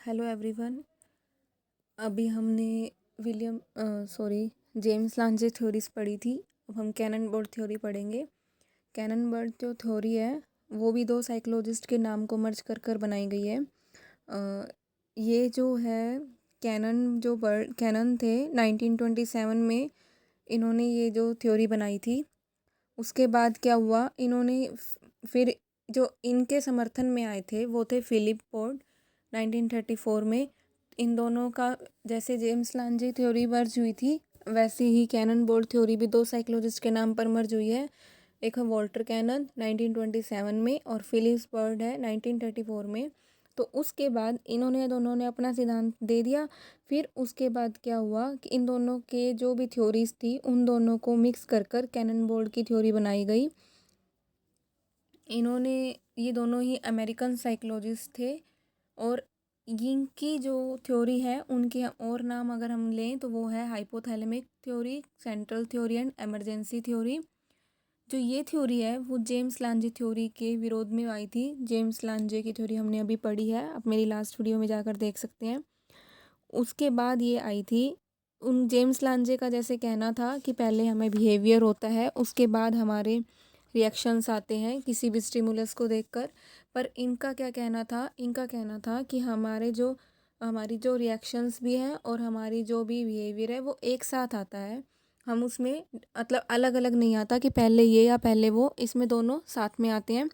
Hello everyone. अभी हमने James लांजे theories पढ़ी थी। अब हम कैनन बर्ड थ्योरी पढ़ेंगे। कैनन बर्ड जो थ्योरी है वो भी दो साइकोलॉजिस्ट के नाम को मर्ज कर बनाई गई है। ये जो है कैनन थे 1927 में इन्होंने ये जो थ्योरी बनाई थी। उसके बाद क्या हुआ, इन्होंने फिर जो इनके समर्थन में आए थे वो थे फिलिप पोर्ट 1934 में। इन दोनों का जैसे जेम्स लांजे थ्योरी मर्ज हुई थी वैसे ही कैनन बोर्ड थ्योरी भी दो साइकोलॉजिस्ट के नाम पर मर्ज हुई है। एक है वॉल्टर कैनन 1927 में और फिलिप्स बर्ड है 1934 में। तो उसके बाद इन्होंने दोनों ने अपना सिद्धांत दे दिया। फिर उसके बाद क्या हुआ कि इन दोनों के जो भी थ्योरीज थी उन दोनों को मिक्स कर कैनन बोर्ड की थ्योरी बनाई गई। इन्होंने ये दोनों ही अमेरिकन साइकोलॉजिस्ट थे और इनकी जो थ्योरी है उनके और नाम अगर हम लें तो वो है hypothalamic theory, central theory and emergency theory. जो ये थ्योरी है वो जेम्स लांजे थ्योरी के विरोध में आई थी। जेम्स लांजे की थ्योरी हमने अभी पढ़ी है, आप मेरी लास्ट वीडियो में जाकर देख सकते हैं। उसके बाद ये आई थी। उन जेम्स लांजे का जैसे कहना था कि पहले हमें बिहेवियर होता है, उसके बाद हमारे रिएक्शंस आते हैं किसी भी स्टिमुलस को देखकर। पर इनका क्या कहना था, इनका कहना था कि हमारी जो रिएक्शंस भी हैं और हमारी जो भी बिहेवियर है वो एक साथ आता है। हम उसमें मतलब अलग अलग नहीं आता कि पहले ये या पहले वो, इसमें दोनों साथ में आते हैं।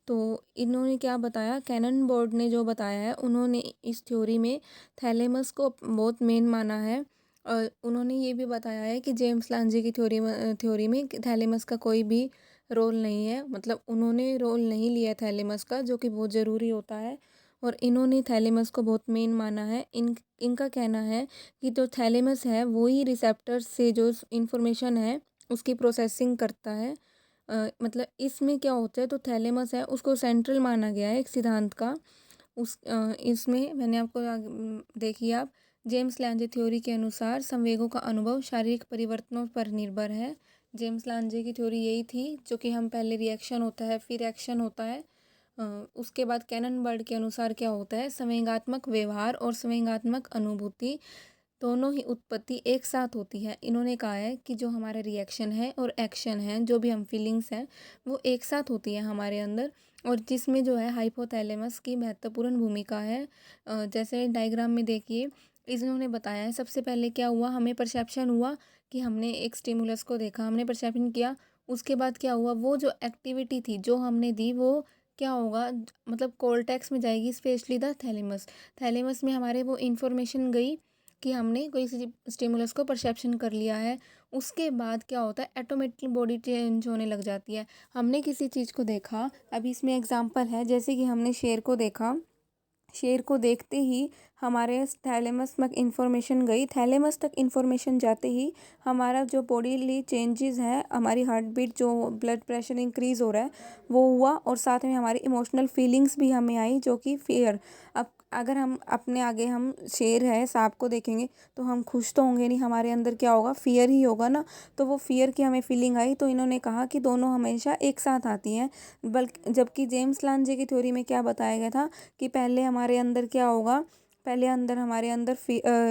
तो इन्होंने क्या बताया, कैनन बोर्ड ने जो बताया है, उन्होंने इस थ्योरी में थैलेमस को बहुत मेन माना है। और उन्होंने ये भी बताया है कि जेम्स लांजे की थ्योरी में थैलेमस का कोई भी रोल नहीं है, मतलब उन्होंने रोल नहीं लिया थैलेमस का, जो कि बहुत ज़रूरी होता है। और इन्होंने थैलेमस को बहुत मेन माना है। इनका कहना है कि जो थैलेमस है वो ही रिसेप्टर्स से जो इंफॉर्मेशन है उसकी प्रोसेसिंग करता है। मतलब इसमें क्या होता है, तो थैलेमस है उसको सेंट्रल माना गया है एक सिद्धांत का। इसमें मैंने आपको देखिए आप, जेम्स लांजे थ्योरी के अनुसार संवेगों का अनुभव शारीरिक परिवर्तनों पर निर्भर है। जेम्स लांजे की थ्योरी यही थी, जो कि हम पहले रिएक्शन होता है फिर एक्शन होता है। उसके बाद कैनन बर्ड के अनुसार क्या होता है, संवेगात्मक व्यवहार और संवेगात्मक अनुभूति दोनों ही उत्पत्ति एक साथ होती है। इन्होंने कहा है कि जो हमारा रिएक्शन है और एक्शन है, जो भी हम फीलिंग्स हैं, वो एक साथ होती है हमारे अंदर। और जिसमें जो है हाइपोथैलेमस की महत्वपूर्ण भूमिका है। जैसे डायग्राम में देखिए, इन्होंने बताया है सबसे पहले क्या हुआ, हमें परसेप्शन हुआ कि हमने एक स्टिमुलस को देखा, हमने परसेप्शन किया। उसके बाद क्या हुआ, वो जो एक्टिविटी थी जो हमने दी वो क्या होगा, मतलब कोर्टेक्स में जाएगी, स्पेशली द थैलेमस। थैलेमस में हमारे वो इन्फॉर्मेशन गई कि हमने कोई स्टिमुलस को परसेप्शन कर लिया है। उसके बाद क्या होता है, ऑटोमेटिकली बॉडी चेंज होने लग जाती है। हमने किसी चीज़ को देखा, अभी इसमें एग्जांपल है, जैसे कि हमने शेर को देखा, शेर को देखते ही हमारे थैलेमस तक इन्फॉर्मेशन गई, थैलेमस तक इन्फॉर्मेशन जाते ही हमारा जो बॉडीली चेंजेस है, हमारी हार्ट बीट, जो ब्लड प्रेशर इंक्रीज़ हो रहा है वो हुआ, और साथ में हमारी इमोशनल फीलिंग्स भी हमें आई, जो कि फियर। अब अगर हम अपने आगे हम शेर है सांप को देखेंगे तो हम खुश तो होंगे नहीं, हमारे अंदर क्या होगा, फियर ही होगा ना। तो वो फियर की हमें फीलिंग आई। तो इन्होंने कहा कि दोनों हमेशा एक साथ आती हैं। बल्कि जबकि जेम्स लांजे की थ्योरी में क्या बताया गया था कि पहले हमारे अंदर क्या होगा, पहले हमारे अंदर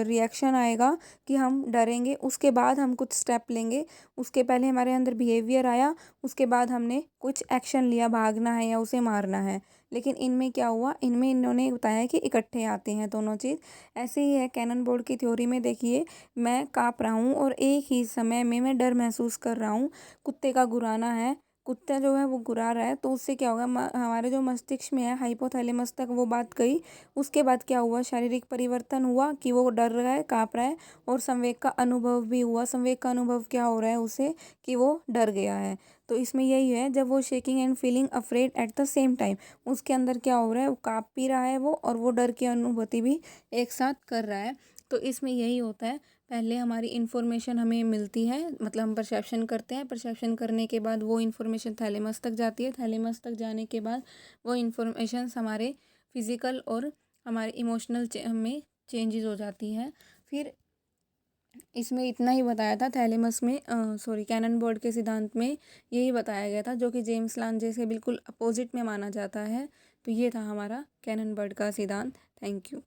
रिएक्शन आएगा कि हम डरेंगे, उसके बाद हम कुछ स्टेप लेंगे। उसके पहले हमारे अंदर बिहेवियर आया, उसके बाद हमने कुछ एक्शन लिया, भागना है या उसे मारना है। लेकिन इनमें क्या हुआ, इनमें इन्होंने बताया कि इकट्ठे आते हैं दोनों चीज़। ऐसे ही है कैनन बोर्ड की थ्योरी में, देखिए मैं काँप रहा हूँ और एक ही समय में मैं डर महसूस कर रहा हूँ। कुत्ते का गुराना है, कुत्ता जो है वो गुरा रहा है, तो उससे क्या होगा, हमारे जो मस्तिष्क में है हाइपोथैलेमस तक वो बात गई। उसके बाद क्या हुआ, शारीरिक परिवर्तन हुआ कि वो डर रहा है, काँप रहा है, और संवेग का अनुभव भी हुआ। संवेग का अनुभव क्या हो रहा है उसे, कि वो डर गया है। तो इसमें यही है, जब वो shaking and feeling afraid at the same time, उसके अंदर क्या हो रहा है, वो काँप भी रहा है वो, और वो डर की अनुभूति भी एक साथ कर रहा है। तो इसमें यही होता है, पहले हमारी इन्फॉर्मेशन हमें मिलती है, मतलब हम परसेप्शन करते हैं, परसेप्शन करने के बाद वो इन्फॉर्मेशन थैलेमस तक जाती है, थैलेमस तक जाने के बाद वो इन्फॉर्मेशन हमारे फिज़िकल और हमारे इमोशनल में चेंजेस हो जाती हैं। फिर इसमें इतना ही बताया था थैलेमस में, कैनन बोर्ड के सिद्धांत में यही बताया गया था, जो कि जेम्स लांजे से बिल्कुल अपोजिट में माना जाता है। तो ये था हमारा कैनन बोर्ड का सिद्धांत। Thank you.